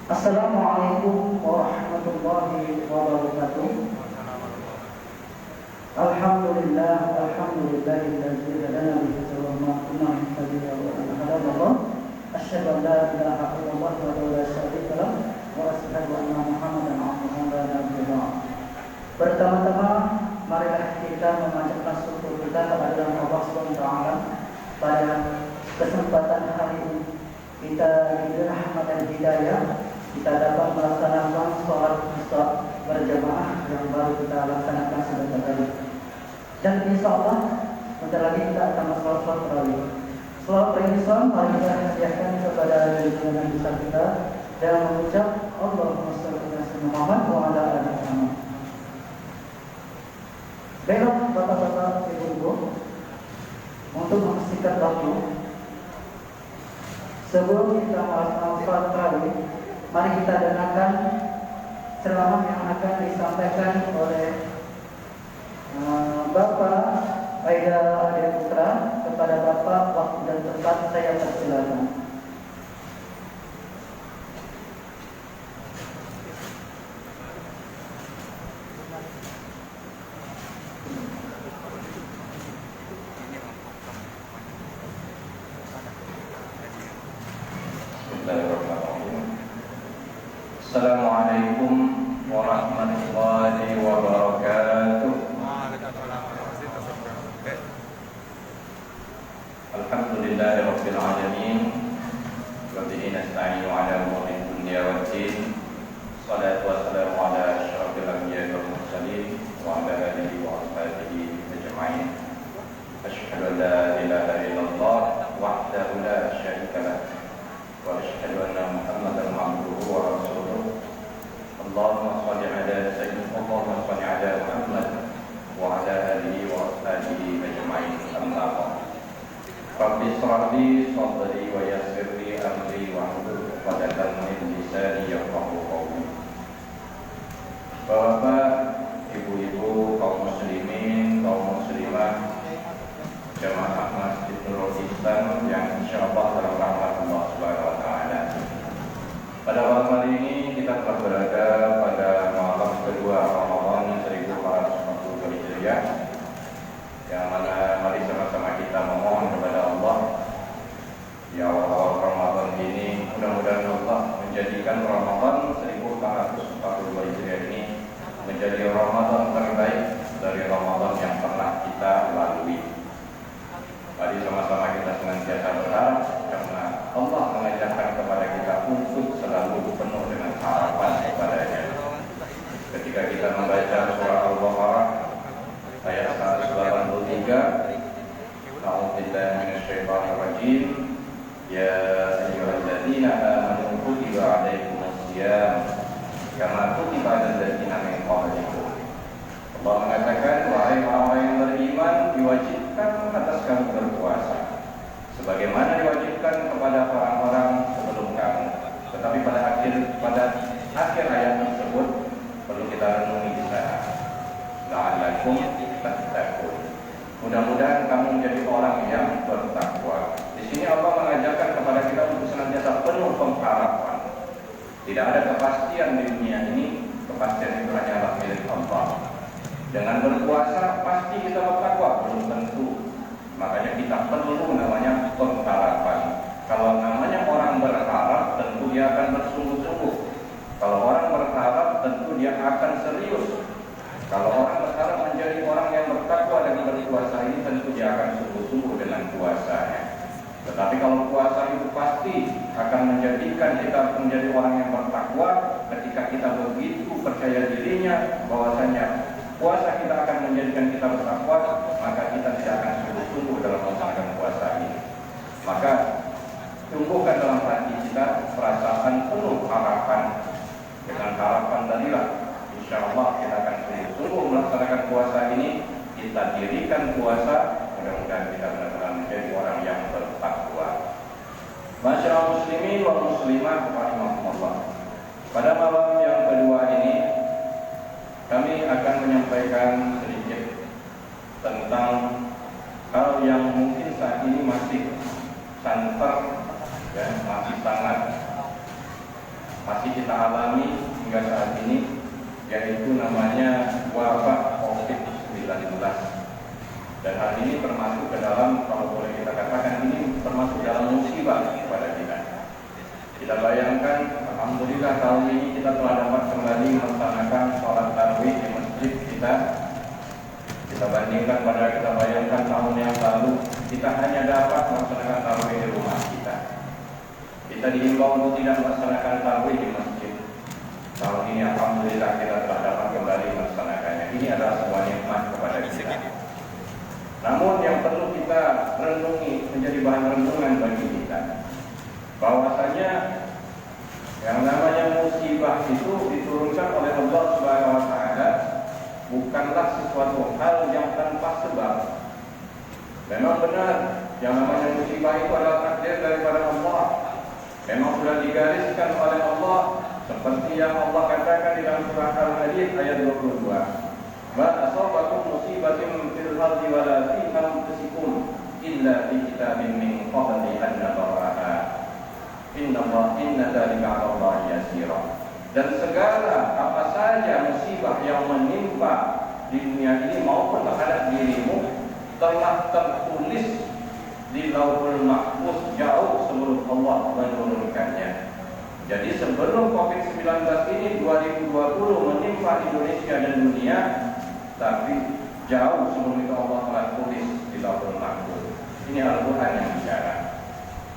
Assalamualaikum warahmatullahi wabarakatuh. Alhamdulillahilladzi hadana li ma kunna nahtadiya lawla an hadana. Asyhadu an la ilaha illallah wa la syarika lah wa asyhadu anna Muhammadan abduhu wa rasuluh. Pertama-tama marilah kita memanjatkan syukur kita kepada Allah Subhanahu wa taala pada kesempatan hari ini kita diberi rahmat dan hidayah. Kita dapat melaksanakan sholat isya berjamaah yang baru kita laksanakan sebentar tadi. Dan insya Allah bentar lagi kita akan sholat tarawih. Sholat isya mari kita hadiahkan kepada junjungan besar kita dan mengucap Allahumma shalli ala sayyidina Muhammad wa ala ali Muhammad. Baiklah bapak-bapak, ibu-ibu, untuk mempersingkat waktu, sebelum kita melaksanakan sholat tarawih, mari kita dengarkan ceramah yang akan disampaikan oleh Bapak Aida Arya Putra. Kepada Bapak, waktu dan tempat saya persilakan. Assalamualaikum warahmatullahi wabarakatuh. Alhamdulillahi rabbil alamin. Wa bihi nasta'inu ala umuri dunya waddin. Salatu wassalamu ala asyrafil anbiya'i wal mursalin wa ala alihi wa ashabihi ajma'in. Asyhadu an la ilaha illallah wahdahu la syarika lah wa asyhadu anna Muhammadan abduhu wa rasuluh. Allahumma shalli ala sayyidina Muhammad wa ala alihi wa ashabihi ajma'in. Amma ba'd. Rabbi shrah li sadri wa yassir li amri wa hlul 'uqdatam min lisani yafqahu qawli. Bapak, ibu-ibu, kaum muslimin, kaum muslimah, jamaah Masjid Nurul Islam yang insyaallah dalam rahmat Allah Subhanahu wa taala. Pada malam hari ini kita telah berada pada malam kedua Ramadan 1442 Hijriah, yang mana mari sama-sama kita memohon kepada Allah di awal-awal Ramadan ini, mudah-mudahan Allah menjadikan Ramadan 1442 Hijriah ini menjadi Ramadan terbaik dari Ramadan yang pernah kita lalui. Mari sama-sama kita senantiasa berharap, karena Allah mengajarkan kepada kita untuk selalu penuh dengan harapan kepada-Nya. Ketika kita membaca surah Al-Baqarah ayat 183, A'udzubillahi minasyaitonir rajim, ya ayyuhalladzina amanu kutiba 'alaikumusiyam kama kutiba 'alal ladzina min qablikum. Allah mengatakan, wahai orang-orang yang beriman, diwajibkan atas kamu berpuasa sebagaimana diwajibkan kepada orang-orang sebelum kamu. Tetapi pada akhir ayat tersebut perlu kita renungi di sana. La'allakum tattaqun. Mudah-mudahan kamu menjadi orang yang bertakwa. Di sini Allah mengajarkan kepada kita untuk senantiasa penuh pengharapan. Tidak ada kepastian di dunia ini, kepastian itu hanyalah milik Allah. Dengan berpuasa pasti kita bertakwa, belum tentu. Makanya kita perlu namanya pengharapan. Kalau namanya orang berharap, tentu dia akan bersungguh-sungguh. Kalau orang berharap, tentu dia akan serius. Kalau orang berharap menjadi orang yang bertakwa dengan berpuasa ini, tentu dia akan sungguh-sungguh dengan puasanya. Tetapi kalau puasa itu pasti akan menjadikan kita menjadi orang yang bertakwa. Ketika kita begitu percaya dirinya bahwasanya puasa kita akan menjadikan kita bertakwa, maka kita tidak akan sungguh-sungguh dalam melaksanakan puasa ini. Maka tumbuhkan dalam hati kita perasaan penuh harapan. Dengan harapan tadilah, insya Allah kita akan sungguh-sungguh melaksanakan puasa ini. Kita dirikan puasa, mudah-mudahan kita benar-benar menjadi orang yang bertakwa. Masyaallah muslimin wal muslimat rahimakumullah. Pada malam yang kedua ini kami akan menyampaikan sedikit tentang hal yang mungkin saat ini masih santer dan masih kita alami hingga saat ini, yaitu namanya wabah COVID-19. Dan hal ini termasuk ke dalam, kalau boleh kita katakan, ini termasuk dalam musibah kepada kita. Kita bayangkan, alhamdulillah tahun ini kita telah dapat kembali melaksanakan sholat tarawih di masjid kita. Kita bandingkan pada kita bayangkan tahun yang lalu, kita hanya dapat melaksanakan tarawih di rumah kita. Kita diimbau untuk tidak melaksanakan tarawih di masjid. Tahun ini alhamdulillah kita telah dapat kembali melaksanakannya. Ini adalah sebuah nikmat kepada kita. Namun yang perlu kita renungi, menjadi bahan renungan bagi kita, bahwasanya yang namanya musibah itu diturunkan oleh Allah Subhanahu wa taala bukanlah sesuatu hal yang tanpa sebab. Memang benar yang namanya musibah itu adalah takdir daripada Allah. Memang sudah digariskan oleh Allah seperti yang Allah katakan di dalam surah Al-Hadid ayat 22. Ma asabakum musibatin fil ardi wa la fi anfusikum illa fi kitabin min qabli an nabraha. Inna dzalika 'ala Allah yasira. Dan segala apa saja musibah yang menimpa di dunia ini maupun terhadap dirimu telah tertulis di Lauhul Mahfuz jauh sebelum Allah menurunkannya. Jadi sebelum COVID-19 ini 2020 menimpa Indonesia dan dunia, tapi jauh sebelum itu Allah telah tulis di Lauhul Mahfuz. Ini Al-Quran yang bicara.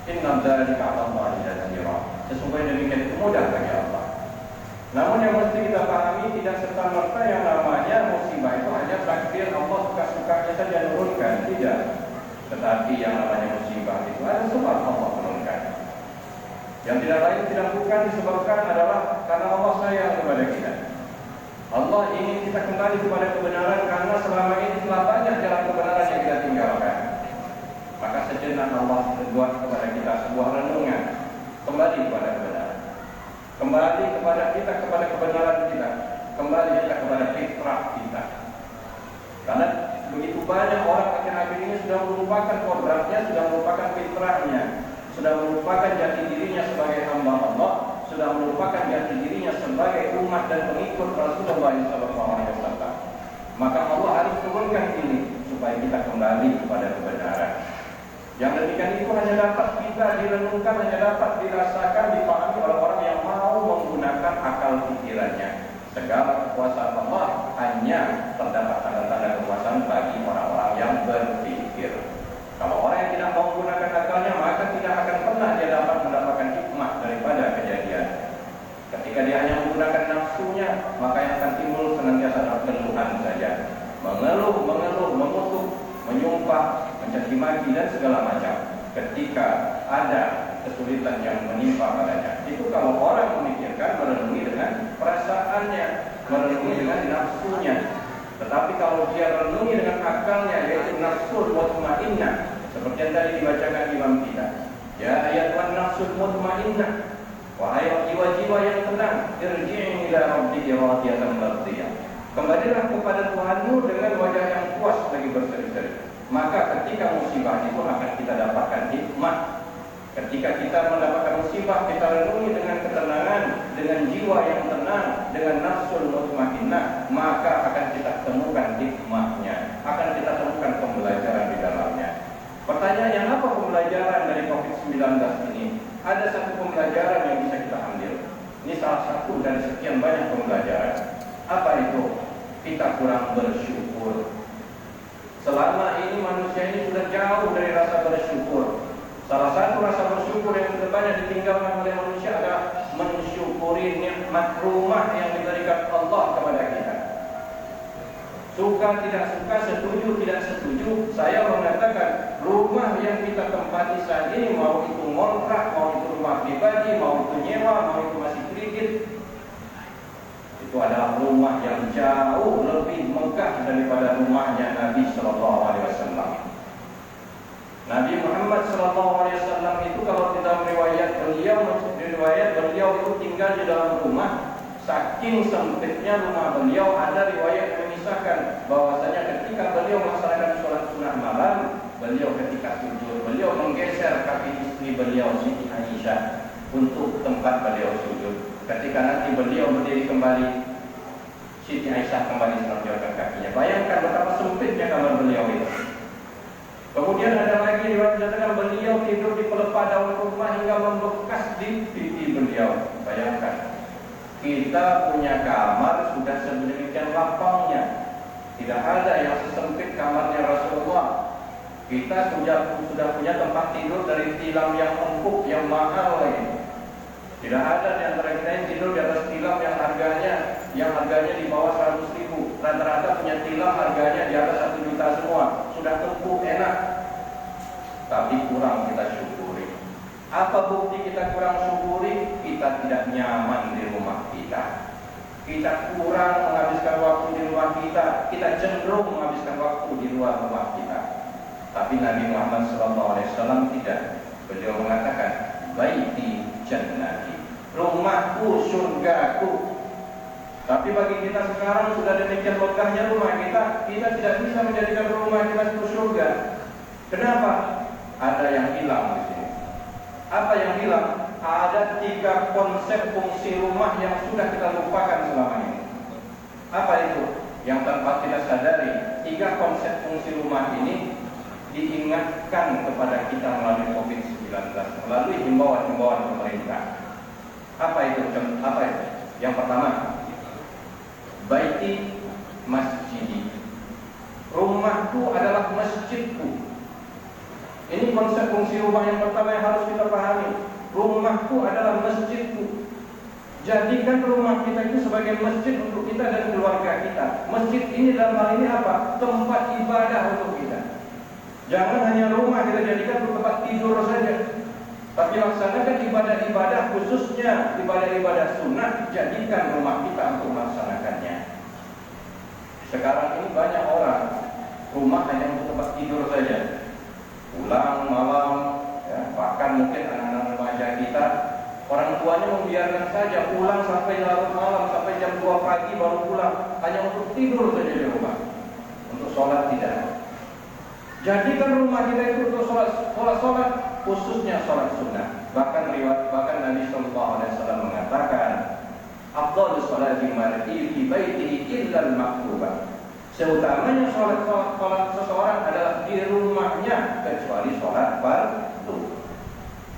Inna dzalika 'ala Allah yasira. Sesungguhnya demikian itu mudah bagi Allah. Namun yang mesti kita pahami, tidak serta-merta yang namanya musibah itu hanya takdir Allah suka-sukanya saja menurunkan, tidak. Tetapi yang namanya musibah itu ada sebab Allah menurunkan. Yang tidak lain tidak bukan disebabkan adalah karena Allah sayang kepada kita. Allah ingin kita kembali kepada kebenaran karena selama ini telah banyak jalan kebenaran yang kita tinggalkan. Maka sejenak Allah membuat kepada kita sebuah renungan, kembali kepada kebenaran. Kembali kepada kita, kepada kebenaran kita. Kembali kita kepada fitrah kita. Karena begitu banyak orang akhir-akhir ini sudah melupakan kodratnya, sudah melupakan fitrahnya, sudah melupakan jati dirinya sebagai hamba Allah, sudah melupakan jati dirinya sebagai umat dan pengikut Rasulullah SAW. Maka Allah harus turunkan ini supaya kita kembali kepada kebenaran. Yang demikian itu hanya dapat kita direnungkan, hanya dapat dirasakan, dipahami oleh orang yang mau menggunakan akal pikirannya. Segala kekuasaan Allah hanya terdapat tanda-tanda kekuasaan bagi orang-orang yang berpikir. Kalau orang yang tidak mau menggunakan akalnya, maka tidak akan pernah dia dapat mendapatkan hikmah daripada kejadian. Ketika dia hanya menggunakan nafsunya, maka yang akan timbul senantiasa adalah keluhan saja. Mengeluh, mengutuk, menyumpah, mencaci maki dan segala macam. Ketika ada kesulitan yang menimpa padanya, itu kalau orang memikirkan, merenungi dengan perasaannya, merenungi dengan nafsunya. Tetapi kalau dia renungi dengan akalnya, yaitu nafsul mutmainnah, seperti yang tadi dibacakan imam kita, ya ayat nafsul mutmainnah, wahai jiwa-jiwa yang tenang, irji'i ila rabbika radiyatan mardiyah. Kembalilah kepada Tuhanmu dengan wajah yang puas lagi berseri-seri. Maka ketika musibah itu akan kita dapatkan hikmah. Ketika kita mendapatkan musibah, kita renungi dengan ketenangan, dengan jiwa yang tenang, dengan nafsul mutmainnah, maka akan kita temukan hikmahnya, akan kita temukan pembelajaran di dalamnya. Pertanyaannya, apa pembelajaran dari COVID-19 ini? Ada satu pembelajaran yang bisa kita ambil. Ini salah satu dari sekian banyak pembelajaran. Apa itu? Kita kurang bersyukur. Selama ini manusia ini sudah jauh dari rasa bersyukur. Salah satu rasa bersyukur yang terbanyak ditinggalkan oleh manusia adalah mensyukuri nikmat rumah yang diberikan Allah kepada kita. Suka tidak suka, setuju tidak setuju, saya mengatakan rumah yang kita tempati saat ini, mau itu ngontrak, mau itu rumah pribadi, mau itu nyewa, mau itu masih kredit, itu adalah rumah yang jauh lebih megah daripada rumahnya Nabi Sallallahu Alaihi Wasallam. Nabi Muhammad SAW itu kalau kita meriwayat beliau itu tinggal di dalam rumah, saking sempitnya rumah beliau, ada riwayat yang mengisahkan bahwasanya ketika beliau melaksanakan sholat sunat malam, beliau ketika sujud, beliau menggeser kaki istri beliau Siti Aisyah untuk tempat beliau sujud. Ketika nanti beliau berdiri kembali, Siti Aisyah kembali menonjolkan kakinya. Bayangkan betapa sempitnya kamar beliau itu. Kemudian ada lagi riwayat menyatakan beliau tidur di pelepah daun rumah hingga membekas di pipi beliau. Bayangkan, kita punya kamar sudah sedemikian lapangnya, tidak ada yang sesempit kamarnya Rasulullah. Kita sudah punya tempat tidur dari tilam yang empuk, yang mahal lagi. Tidak ada di antara kita yang tidur di atas tilam yang harganya di bawah 100.000. Rata-rata punya tilam harganya di atas 1 juta semua. Sudah empuk, enak, tapi kurang kita syukuri. Apa bukti kita kurang syukuri? Kita tidak nyaman di rumah kita. Kita kurang menghabiskan waktu di rumah kita. Kita cenderung menghabiskan waktu di luar rumah kita. Tapi Nabi Muhammad SAW tidak. Beliau mengatakan, baiti jannati, rumahku surgaku. Tapi bagi kita sekarang sudah demikian megahnya rumah kita tidak bisa menjadikan rumah kita itu surga. Kenapa? Ada yang hilang di sini. Apa yang hilang? Ada 3 konsep fungsi rumah yang sudah kita lupakan selama ini. Apa itu? Yang tanpa kita sadari, 3 konsep fungsi rumah ini diingatkan kepada kita melalui COVID-19, melalui himbauan-himbauan pemerintah. Apa itu? Yang pertama, baiti masjidi, rumahku adalah masjidku. Ini konsep fungsi rumah yang pertama yang harus kita pahami. Rumahku adalah masjidku. Jadikan rumah kita itu sebagai masjid untuk kita dan keluarga kita. Masjid ini dalam hal ini apa? Tempat ibadah untuk kita. Jangan hanya rumah kita jadikan untuk tempat tidur saja, tapi laksanakan ibadah-ibadah, khususnya ibadah-ibadah sunnah, jadikan rumah kita untuk melaksanakannya. Sekarang ini banyak orang rumah hanya untuk tempat tidur saja, pulang malam, ya, bahkan mungkin anak-anak remaja kita, orang tuanya membiarkan saja pulang sampai larut malam, sampai jam 2 pagi baru pulang, hanya untuk tidur saja di rumah, untuk sholat tidak. Jadikan rumah kita itu untuk sholat, khususnya sholat sunnah. Bahkan Nabi Sallallahu Alaihi Wasallam mengatakan, afdhalus sholati mar'i fi baitihi illa al-maktubah. Seutamanya sholat seseorang adalah di rumahnya kecuali sholat fardu.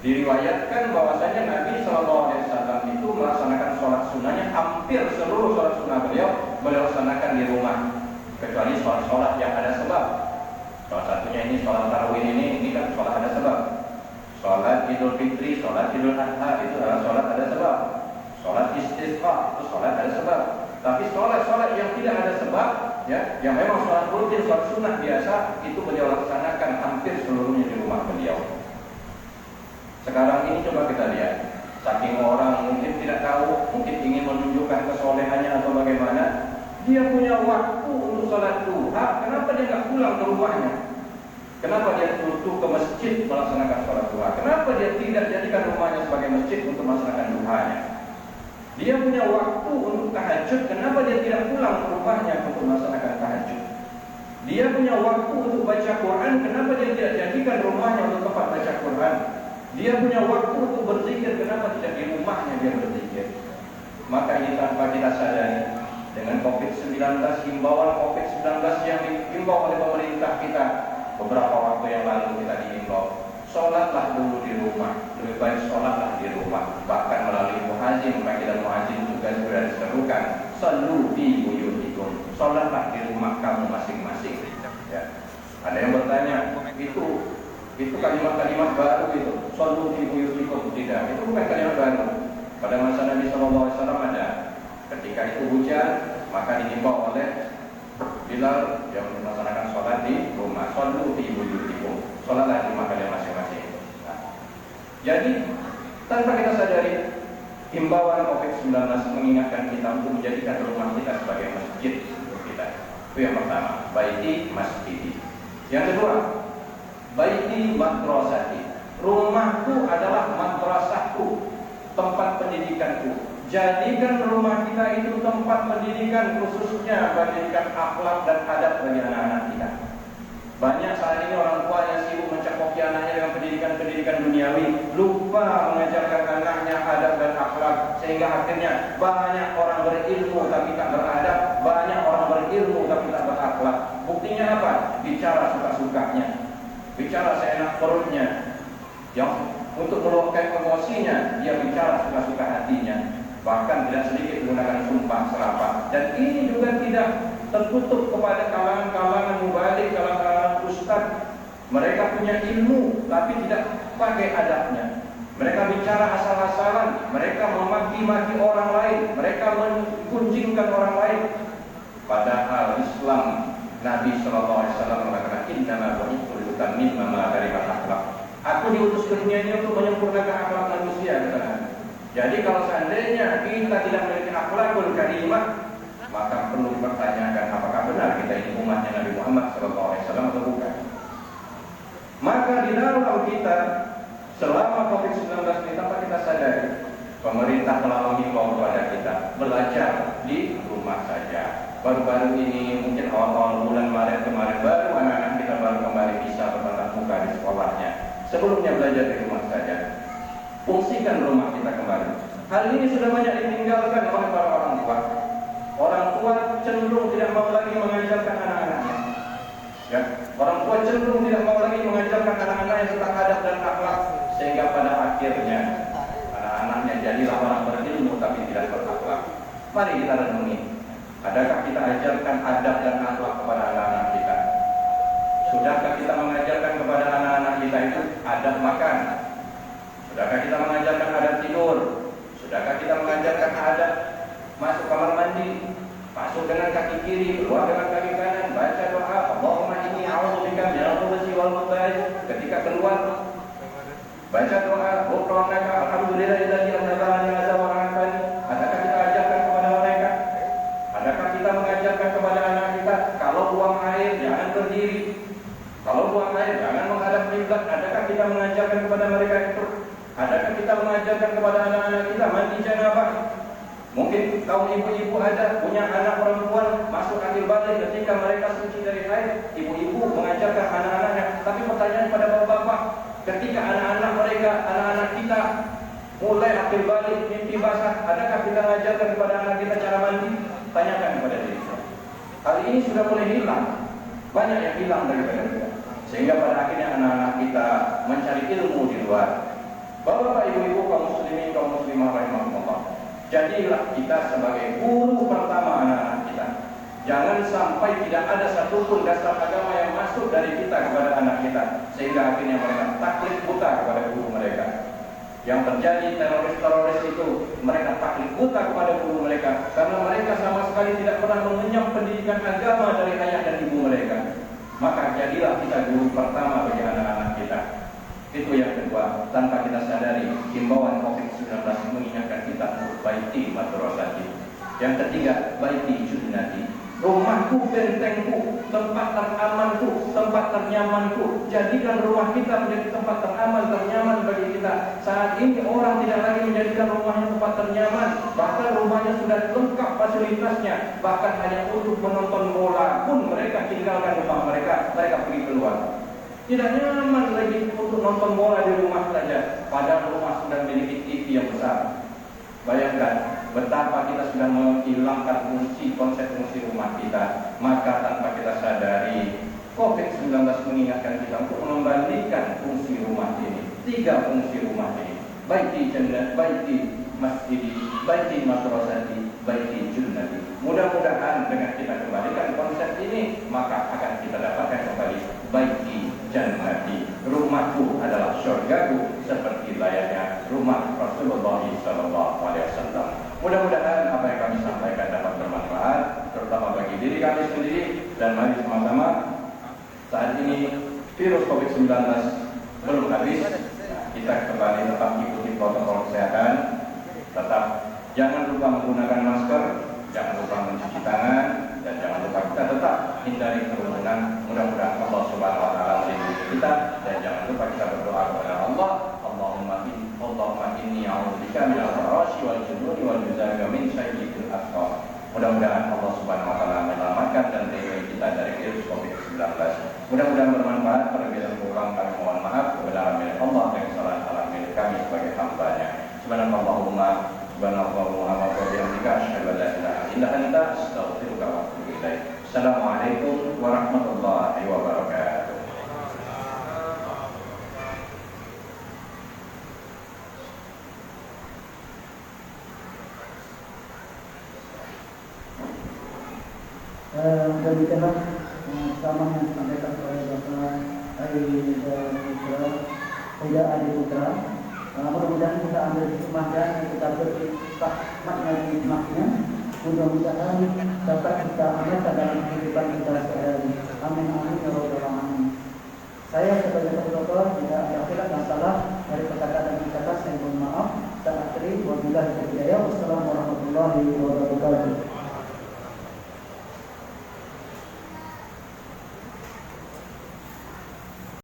Diriwayatkan bahwasanya Nabi Sallallahu Alaihi Wasallam itu melaksanakan sholat sunnahnya, hampir seluruh sholat sunnah beliau laksanakan di rumah, kecuali sholat yang ada sebab. Salah satunya ini sholat tarawih ini kan sholat ada sebab. Sholat Idul Fitri, sholat Idul Adha itu adalah sholat ada sebab. Sholat istisqa itu sholat ada sebab. Tapi sholat yang tidak ada sebab, ya, yang memang sholat rutin, sholat sunnah biasa, itu beliau laksanakan hampir seluruhnya di rumah beliau. Sekarang ini coba kita lihat, saking orang mungkin tidak tahu, mungkin ingin menunjukkan kesolehannya atau bagaimana, dia punya waktu untuk sholat duha, kenapa dia nggak pulang ke rumahnya? Kenapa dia tutup ke masjid melaksanakan sholat duha? Kenapa dia tidak jadikan rumahnya sebagai masjid untuk melaksanakan duhanya? Dia punya waktu untuk tahajud, kenapa dia tidak pulang ke rumahnya untuk melaksanakan tahajud? Dia punya waktu untuk baca Quran, kenapa dia tidak jadikan rumahnya untuk tempat baca Quran? Dia punya waktu untuk berzikir, kenapa tidak di rumahnya dia berzikir? Maka ini tanpa kita sadari, dengan COVID-19, himbauan COVID-19 yang dihimbau oleh pemerintah kita beberapa waktu yang lalu, kita dihimbau, sholatlah dulu di rumah, lebih baik sholatlah di rumah. Bahkan melalui muhazin, bagi dan muhazin juga sudah diserukan, sallu fi buyutikum, sholatlah di rumah kamu masing-masing. Ya. Ada yang bertanya, itu Itu kalimat-kalimat baru itu. Shallu fi buyutikum, tidak. Itu bukan kalimat baru. Pada masa Nabi SAW ada. Ketika itu hujan, maka dihimbau oleh Bilal yang melaksanakan sholat di rumah. Shallu fi buyutikum, sholatlah di rumah kalian masing-masing. Nah, jadi tanpa kita sadari, himbauan COVID-19 mengingatkan kita untuk menjadikan rumah kita sebagai masjid untuk kita. Itu yang pertama, baiti masjidi. Yang kedua, baiti madrasati. Rumahku adalah madrasahku, tempat pendidikanku. Jadikan rumah kita itu tempat pendidikan, khususnya pendidikan akhlak dan adab bagi anak-anak kita. Banyak saat ini orang tua yang sibuk mencakupi anaknya dengan pendidikan-pendidikan duniawi, lupa mengajarkan anaknya adab dan akhlak, sehingga akhirnya banyak orang berilmu tapi tak beradab, banyak orang berilmu tapi tak berakhlak. Buktinya apa? Bicara suka-sukanya, bicara seenak perutnya, yang untuk meluapkan emosinya dia bicara suka-suka hatinya. Bahkan tidak sedikit menggunakan sumpah serapah. Dan ini juga tidak tertutup kepada kalangan-kalangan mubalik, kalangan-kalangan ustaz. Mereka punya ilmu tapi tidak pakai adabnya. Mereka bicara asal-asalan, mereka memaki-maki orang lain, mereka menggunjingkan orang lain. Padahal Islam, Nabi SAW mengatakan, innama bu'ithtu liutammima makarimal akhlaq. Aku diutus ke dunia ini untuk menyempurnakan akhlak manusia, kata Nabi. Jadi kalau seandainya kita tidak memiliki akhlakul karimah, maka perlu dipertanyakan apakah benar kita ini umatnya Nabi Muhammad SAW atau bukan. Maka di dalam kita selama COVID-19 ini, tanpa kita sadari, pemerintah telah menghimbau kepada kita belajar di rumah saja. Baru-baru ini, mungkin awal-awal bulan Maret kemarin, baru anak-anak kita baru kembali bisa bertatap muka di sekolahnya. Sebelumnya belajar di rumah saja. Fungsikan rumah kita kembali. Hal ini sudah banyak ditinggalkan oleh para orang tua. Orang tua cenderung tidak mau lagi mengajarkan anak-anaknya. Ya, orang tua cenderung tidak mau lagi mengajarkan anak-anaknya tentang adab dan akhlak, sehingga pada akhirnya anak-anaknya jadilah orang berilmu tapi tidak berakhlak. Mari kita renungi. Adakah kita ajarkan adab dan akhlak kepada anak-anak kita? Sudahkah kita mengajarkan kepada anak-anak kita itu adab makan? Sudahkah kita mengajarkan adab tidur? Sudahkah kita mengajarkan adab masuk kamar mandi, masuk dengan kaki kiri, keluar dengan kaki kanan, baca doa, Allahumma inni a'udzubika minal khubuthi wal khaba'ith. Ketika keluar, baca doa, ghufranaka alhamdulillahilladzi anzalani ala wa afani. Adakah kita ajarkan kepada mereka? Adakah kita mengajarkan kepada anak kita kalau buang air jangan berdiri, kalau buang air jangan menghadap kiblat? Adakah kita mengajarkan kepada mereka itu? Adakah kita mengajarkan kepada anak-anak kita mandi janabah? Mungkin kaum ibu-ibu ada punya anak perempuan masuk akhir balik ketika mereka suci dari haid, ibu-ibu mengajarkan anak-anaknya. Tapi pertanyaan pada bapak-bapak, ketika anak-anak mereka, anak-anak kita mulai akhir balik mimpi basah, adakah kita mengajarkan kepada anak kita cara mandi? Tanyakan kepada diri kita. Hal ini sudah mulai hilang, banyak yang hilang daripada kita, sehingga pada akhirnya anak-anak kita mencari ilmu di luar. Bapak ibu-ibu kaum muslimin kaum muslimah rahimahumullah, jadilah kita sebagai guru pertama anak-anak kita. Jangan sampai tidak ada satupun dasar agama yang masuk dari kita kepada anak kita, sehingga akhirnya mereka taklid buta kepada guru mereka. Yang terjadi teroris-teroris itu, mereka taklid buta kepada guru mereka, karena mereka sama sekali tidak pernah mengenyam pendidikan agama dari ayah dan ibu mereka. Maka jadilah kita guru pertama bagi anak-anak kita. Itu yang kedua, tanpa kita sadari, himbauan COVID-19 mengingatkan kita untuk baiti madrasati. Yang ketiga, baiti junnati. Rumahku, bentengku, tempat teramanku, tempat ternyamanku. Jadikan rumah kita menjadi tempat teraman, ternyaman bagi kita. Saat ini orang tidak lagi menjadikan rumahnya tempat ternyaman. Bahkan rumahnya sudah lengkap fasilitasnya. Bahkan hanya untuk menonton bola pun mereka tinggalkan rumah mereka pergi keluar. Tidak nyaman lagi untuk nonton bola di rumah saja, padahal rumah sudah memiliki TV yang besar. Bayangkan betapa kita sudah menghilangkan konsep fungsi rumah kita. Maka tanpa kita sadari, COVID-19 mengingatkan kita untuk mengembalikan fungsi rumah ini. 3 fungsi rumah ini: baiti jannah, baiti masjidi, baiti madrasati, baiti junnati. Mudah-mudahan dengan kita kembalikan konsep ini, maka akan kita dapatkan kembali baiti jannati, rumahku adalah syurgaku seperti layaknya rumah Rasulullah SAW. Mudah-mudahan apa yang kami sampaikan dapat bermanfaat, terutama bagi diri kami sendiri, dan mari sama-sama saat ini virus COVID-19 belum habis. Kita kembali tetap ikuti protokol kesehatan, tetap jangan lupa menggunakan masker, jangan lupa mencuci tangan, dan jangan lupa kita tetap hindari kerumunan. Mudah-mudahan Allah Subhanahu wa taala melindungi kita, dan jangan lupa kita berdoa kepada Allah, Allahumma inni a'udzubika minal farasyi wal jununi wal juzami min syai'il asqam. Mudah-mudahan Allah Subhanahu wa taala menyelamatkan dan melindungi kita dari virus COVID-19. Mudah-mudahan bermanfaat. Apabila kurang kami mohon maaf. Kebenaran milik Allah dan kesalahan milik kami sebagai hamba-Nya. Subhanallahumma wa bihamdika asyhadu an la ilaha illa anta astaghfiruka wa atubu ilaik. Assalamualaikum warahmatullahi wabarakatuh. Demikianlah sama yang disampaikan oleh Bapak Aida Adi Putra. Mudah-mudahan kita ambil hikmah dan kita berhikmah hikmahnya. Mudah-mudahan dapat kita amalkan dalam kehidupan kita sehari-hari. Amin amin ya rabbal alamin. Saya sebagai penutup jika ada khilaf dan salah dari perkataan dan ucapan saya mohon maaf. Saya akhiri wabillahi taufiq. Wassalamu warahmatullahi wabarakatuh.